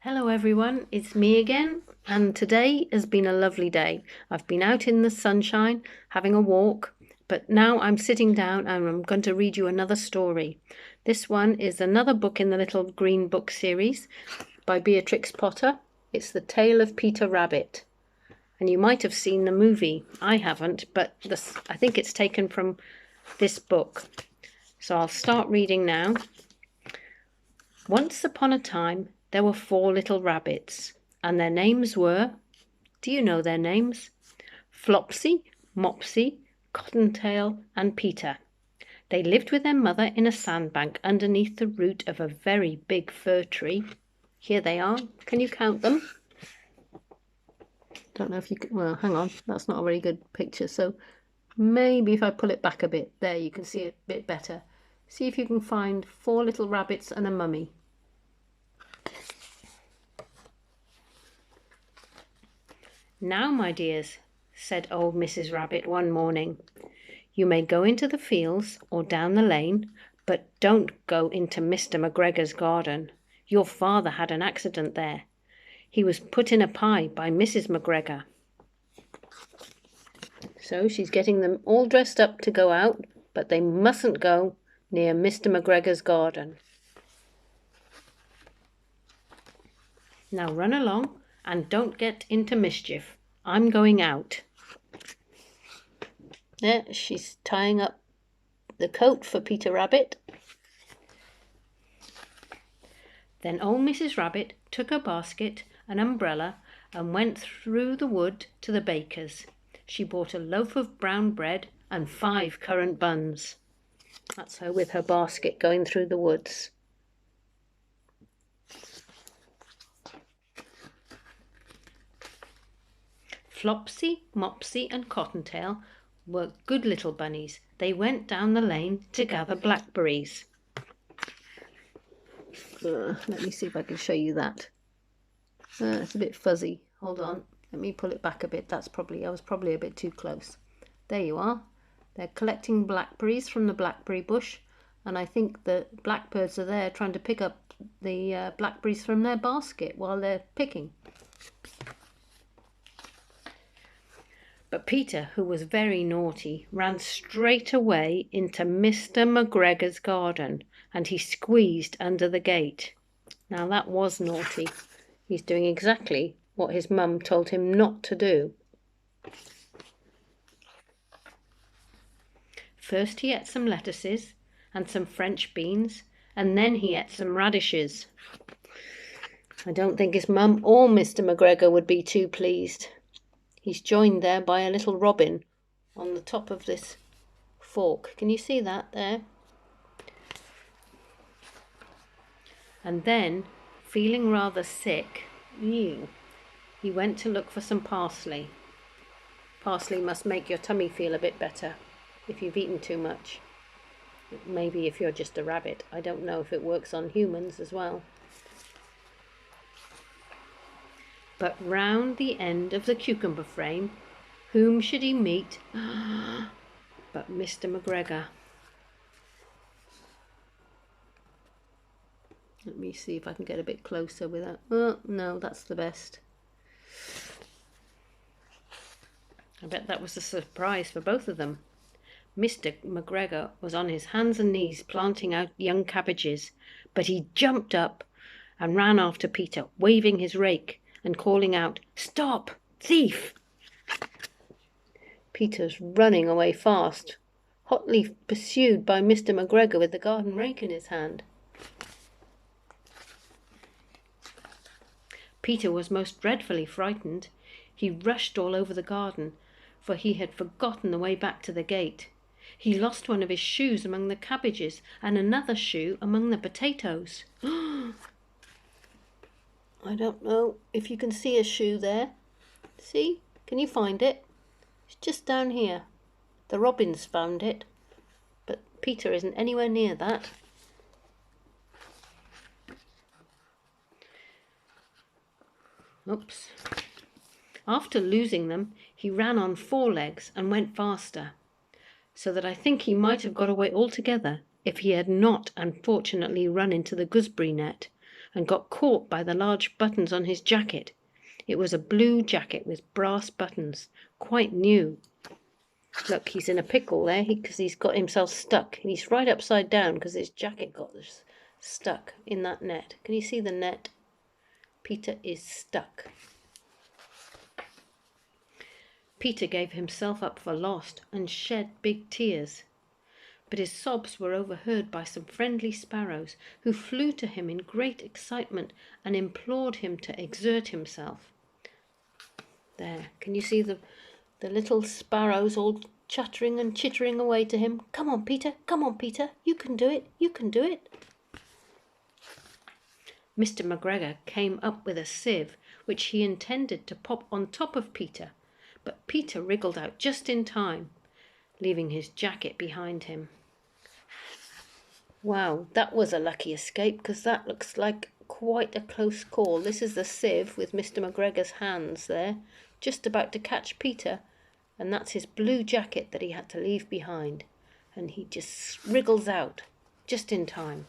Hello everyone, it's me again, and today has been a lovely day. I've been out in the sunshine having a walk, but now I'm sitting down and I'm going to read you another story. This one is another book in the Little Green Book series by Beatrix Potter. It's The Tale of Peter Rabbit. And you might have seen the movie. I haven't, but I think it's taken from this book. So I'll start reading now. Once upon a time, there were 4 little rabbits, and their names were, do you know their names? Flopsy, Mopsy, Cottontail, and Peter. They lived with their mother in a sandbank underneath the root of a very big fir tree. Here they are. Can you count them? Don't know if you can. Well, hang on. That's not a very good picture. So maybe if I pull it back a bit, there you can see it a bit better. See if you can find 4 little rabbits and a mummy. Now, my dears, said old Mrs. Rabbit one morning, you may go into the fields or down the lane, but don't go into Mr. McGregor's garden. Your father had an accident there. He was put in a pie by Mrs. McGregor. So she's getting them all dressed up to go out, but they mustn't go near Mr. McGregor's garden. Now run along and don't get into mischief. I'm going out. There, she's tying up the coat for Peter Rabbit. Then old Mrs. Rabbit took her basket, an umbrella, and went through the wood to the baker's. She bought a loaf of brown bread and 5 currant buns. That's her with her basket going through the woods. Flopsy, Mopsy, and Cottontail were good little bunnies. They went down the lane to gather blackberries. Let me see if I can show you that. It's a bit fuzzy. Hold on. Let me pull it back a bit. I was probably a bit too close. There you are. They're collecting blackberries from the blackberry bush, and I think the blackbirds are there trying to pick up the blackberries from their basket while they're picking. But Peter, who was very naughty, ran straight away into Mr. McGregor's garden, and he squeezed under the gate. Now that was naughty. He's doing exactly what his mum told him not to do. First he ate some lettuces and some French beans, and then he ate some radishes. I don't think his mum or Mr. McGregor would be too pleased. He's joined there by a little robin on the top of this fork. Can you see that there? And then, feeling rather sick, he went to look for some parsley. Parsley must make your tummy feel a bit better if you've eaten too much. Maybe if you're just a rabbit. I don't know if it works on humans as well. But round the end of the cucumber frame, whom should he meet but Mr. McGregor. Let me see if I can get a bit closer with that. Oh, no, that's the best. I bet that was a surprise for both of them. Mr. McGregor was on his hands and knees planting out young cabbages, but he jumped up and ran after Peter, waving his rake and calling out, "Stop, thief!" Peter's running away fast, hotly pursued by Mr. McGregor with the garden rake in his hand. Peter was most dreadfully frightened. He rushed all over the garden, for he had forgotten the way back to the gate. He lost one of his shoes among the cabbages and another shoe among the potatoes. I don't know if you can see a shoe there. See? Can you find it? It's just down here. The robins found it, but Peter isn't anywhere near that. Oops. After losing them, he ran on 4 legs and went faster, so that I think he might have got away altogether if he had not unfortunately run into the gooseberry net, and got caught by the large buttons on his jacket. It was a blue jacket with brass buttons, quite new. Look, he's in a pickle there because he's got himself stuck. He's right upside down because his jacket got stuck in that net. Can you see the net? Peter is stuck. Peter gave himself up for lost and shed big tears. But his sobs were overheard by some friendly sparrows who flew to him in great excitement and implored him to exert himself. There, can you see the little sparrows all chattering and chittering away to him? Come on, Peter, you can do it, you can do it. Mr. McGregor came up with a sieve which he intended to pop on top of Peter, but Peter wriggled out just in time, leaving his jacket behind him. Wow, that was a lucky escape, because that looks like quite a close call. This is the sieve with Mr. McGregor's hands there, just about to catch Peter, and that's his blue jacket that he had to leave behind. And he just wriggles out just in time.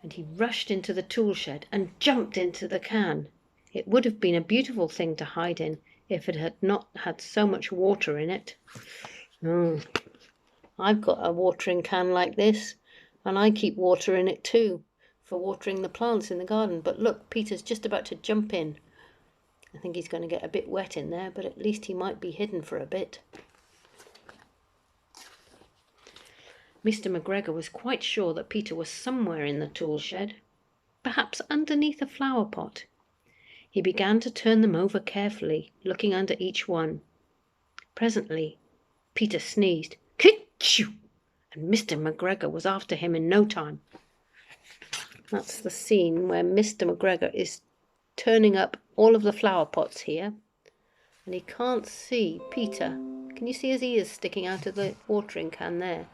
And he rushed into the tool shed and jumped into the can. It would have been a beautiful thing to hide in if it had not had so much water in it. I've got a watering can like this, and I keep water in it too for watering the plants in the garden. But look, Peter's just about to jump in. I think he's going to get a bit wet in there, but at least he might be hidden for a bit. Mr. McGregor was quite sure that Peter was somewhere in the tool shed, perhaps underneath a flower pot. He began to turn them over carefully, looking under each one. Presently, Peter sneezed, "Kitchoo!" and Mr. McGregor was after him in no time. That's the scene where Mr. McGregor is turning up all of the flower pots here, and he can't see Peter. Can you see his ears sticking out of the watering can there?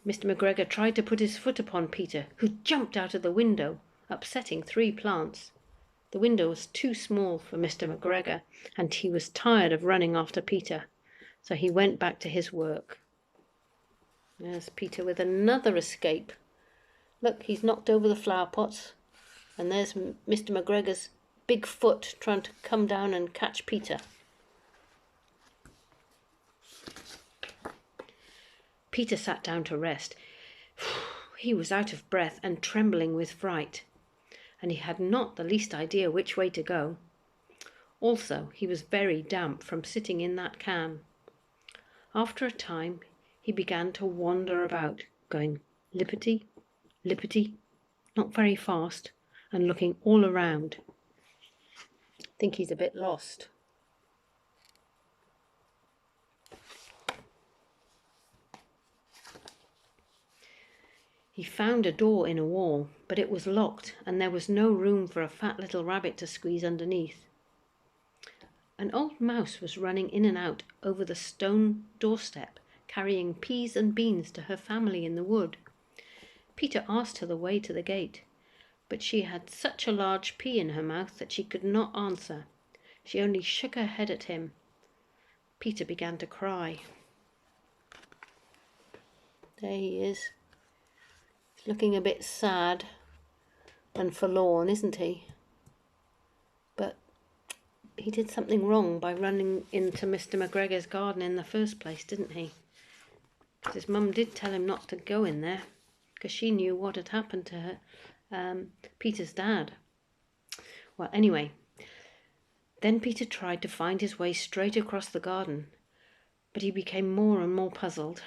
Mr. McGregor tried to put his foot upon Peter, who jumped out of the window, upsetting 3 plants. The window was too small for Mr. McGregor, and he was tired of running after Peter, so he went back to his work. There's Peter with another escape. Look, he's knocked over the flower pots, and there's Mr. McGregor's big foot trying to come down and catch Peter. Peter sat down to rest. He was out of breath and trembling with fright, and he had not the least idea which way to go. Also, he was very damp from sitting in that can. After a time, he began to wander about, going lippity, lippity, not very fast, and looking all around. I think he's a bit lost. He found a door in a wall, but it was locked, and there was no room for a fat little rabbit to squeeze underneath. An old mouse was running in and out over the stone doorstep, carrying peas and beans to her family in the wood. Peter asked her the way to the gate, but she had such a large pea in her mouth that she could not answer. She only shook her head at him. Peter began to cry. There he is. Looking a bit sad and forlorn, isn't he? But he did something wrong by running into Mr. McGregor's garden in the first place, didn't he? Because his mum did tell him not to go in there, because she knew what had happened to her, Peter's dad. Well, anyway, then Peter tried to find his way straight across the garden, but he became more and more puzzled.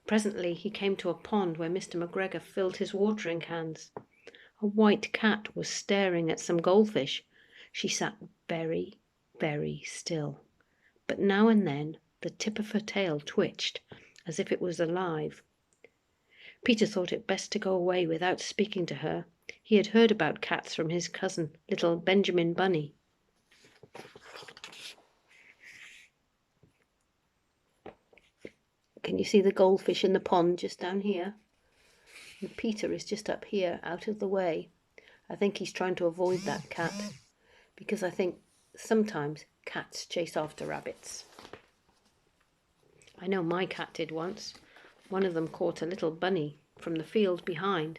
Presently he came to a pond where Mr. McGregor filled his watering cans. A white cat was staring at some goldfish. She sat very, very still, but now and then the tip of her tail twitched, as if it was alive. Peter thought it best to go away without speaking to her. He had heard about cats from his cousin, little Benjamin Bunny. Can you see the goldfish in the pond just down here? And Peter is just up here, out of the way. I think he's trying to avoid that cat, because I think sometimes cats chase after rabbits. I know my cat did once. One of them caught a little bunny from the field behind.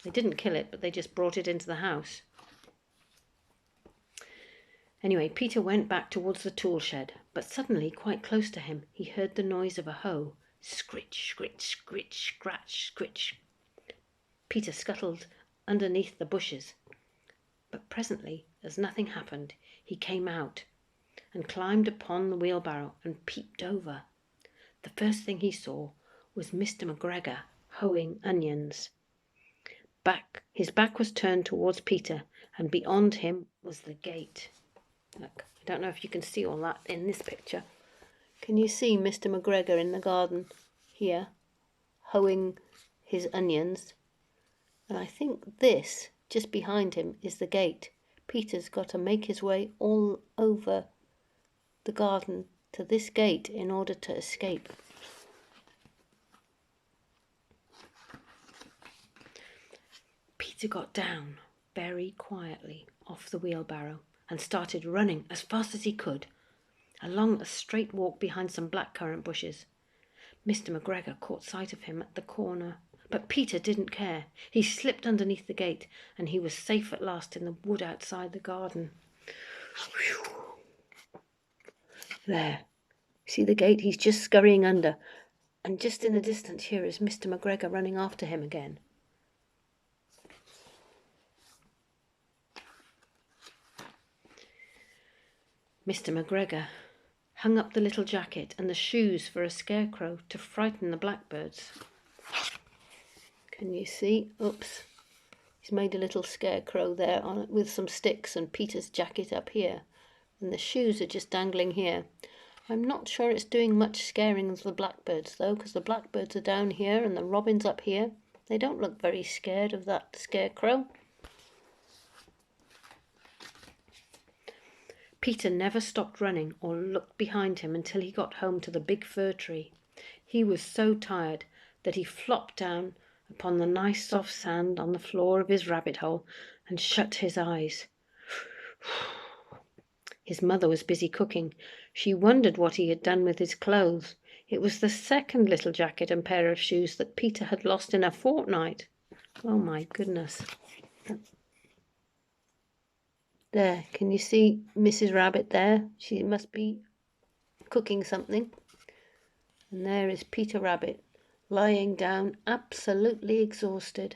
They didn't kill it, but they just brought it into the house. Anyway, Peter went back towards the tool shed, but suddenly, quite close to him, he heard the noise of a hoe. Scritch, scritch, scritch, scratch, scritch. Peter scuttled underneath the bushes. But presently, as nothing happened, he came out and climbed upon the wheelbarrow and peeped over. The first thing he saw was Mr. McGregor hoeing onions. His back was turned towards Peter, and beyond him was the gate. Look, I don't know if you can see all that in this picture. Can you see Mr. McGregor in the garden here, hoeing his onions? And I think this, just behind him, is the gate. Peter's got to make his way all over the garden to this gate in order to escape. Peter got down very quietly off the wheelbarrow and started running as fast as he could along a straight walk behind some blackcurrant bushes. Mr. McGregor caught sight of him at the corner, but Peter didn't care. He slipped underneath the gate and he was safe at last in the wood outside the garden. Whew. There. See the gate? He's just scurrying under. And just in the distance here is Mr. McGregor running after him again. Mr. McGregor hung up the little jacket and the shoes for a scarecrow to frighten the blackbirds. Can you see? Oops. He's made a little scarecrow there on it with some sticks and Peter's jacket up here. And the shoes are just dangling here. I'm not sure it's doing much scaring of the blackbirds though, because the blackbirds are down here and the robins up here. They don't look very scared of that scarecrow. Peter never stopped running or looked behind him until he got home to the big fir tree. He was so tired that he flopped down upon the nice soft sand on the floor of his rabbit hole and shut his eyes. His mother was busy cooking. She wondered what he had done with his clothes. It was the second little jacket and pair of shoes that Peter had lost in a fortnight. Oh my goodness. There, can you see Mrs. Rabbit there? She must be cooking something. And there is Peter Rabbit, lying down, absolutely exhausted.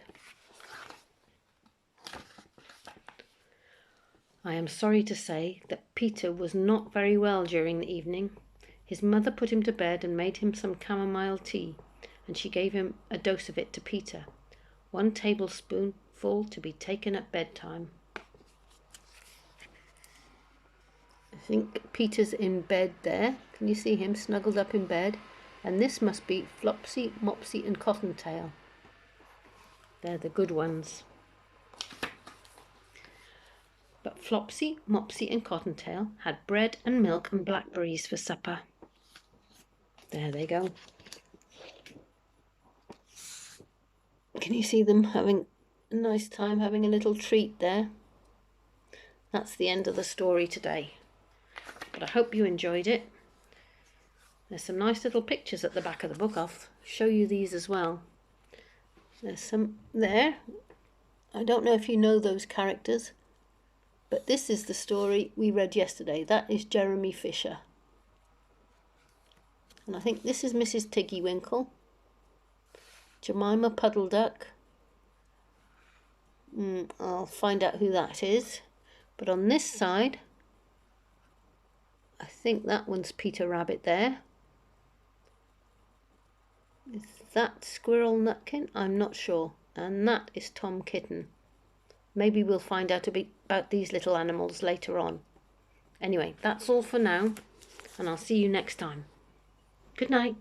I am sorry to say that Peter was not very well during the evening. His mother put him to bed and made him some chamomile tea, and she gave him a dose of it to Peter, 1 tablespoonful to be taken at bedtime. I think Peter's in bed there. Can you see him snuggled up in bed? And this must be Flopsy, Mopsy and Cottontail. They're the good ones. But Flopsy, Mopsy and Cottontail had bread and milk and blackberries for supper. There they go. Can you see them having a nice time, having a little treat there? That's the end of the story today. But I hope you enjoyed it. There's some nice little pictures at the back of the book. I'll show you these as well. There's some there. I don't know if you know those characters, but this is the story we read yesterday. That is Jeremy Fisher. And I think this is Mrs. Tiggy Winkle. Jemima Puddle Duck. I'll find out who that is. But on this side, I think that one's Peter Rabbit there. Is that Squirrel Nutkin? I'm not sure. And that is Tom Kitten. Maybe we'll find out a bit about these little animals later on. Anyway, that's all for now, and I'll see you next time. Good night.